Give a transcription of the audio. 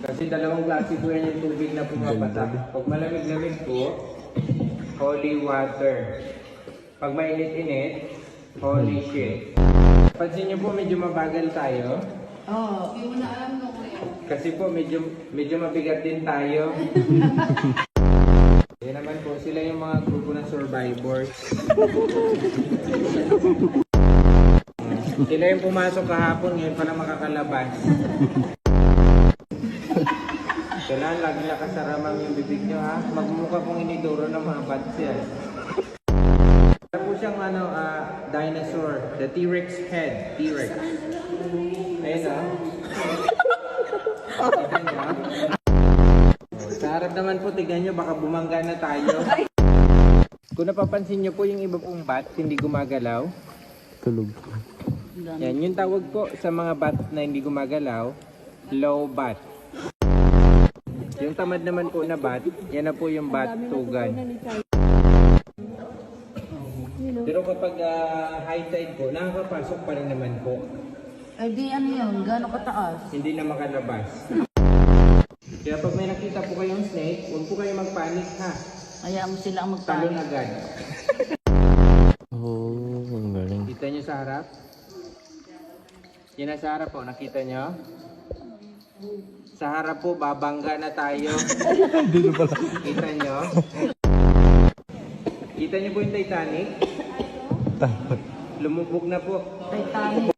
Kasi dalawang klase po yan yung tubig na pumapatak. Pag malamig-lamig po, holy water. Pag mainit-init, holy shit. Pansin nyo po, medyo mabagal tayo. Oo. Hindi mo na alam no kuya. Kasi po, medyo mabigat din tayo. Yan naman po, sila yung mga grupo ng survivors. Sila yung pumasok kahapon, ngayon pala makakalabas. Kailangan lagi nakasaramang yung bibig nyo ha. Magmumukha pong iniduro ng mga bats yan. Ito po siyang dinosaur. The T-Rex head. T-Rex. Ayun ha. Tignan nyo. Sa harap naman po, tignan nyo, baka bumangga na tayo. Kung napapansin nyo po yung iba pong bats, hindi gumagalaw. Tulog. Yan, yung tawag po sa mga bats na hindi gumagalaw, low bat. Yung tamad naman po na bat, yan na po yung bat tugan. Pero kapag high tide po, nakakapasok pa rin naman po. Ay di ano yun, gano'ng kataas? Hindi na makalabas. Kaya pag may nakita po kayong snake, huwag po kayo magpanik ha. Hayaan mo sila ang Talon magpanik. agad. Oh, ang galing. Kita nyo sa harap? Yan na sa harap po, nakita nyo? Sa harap po, babangga na tayo. Dito pala. Kita nyo? Kita nyo po yung Titanic? Lumubog na po. Titanic.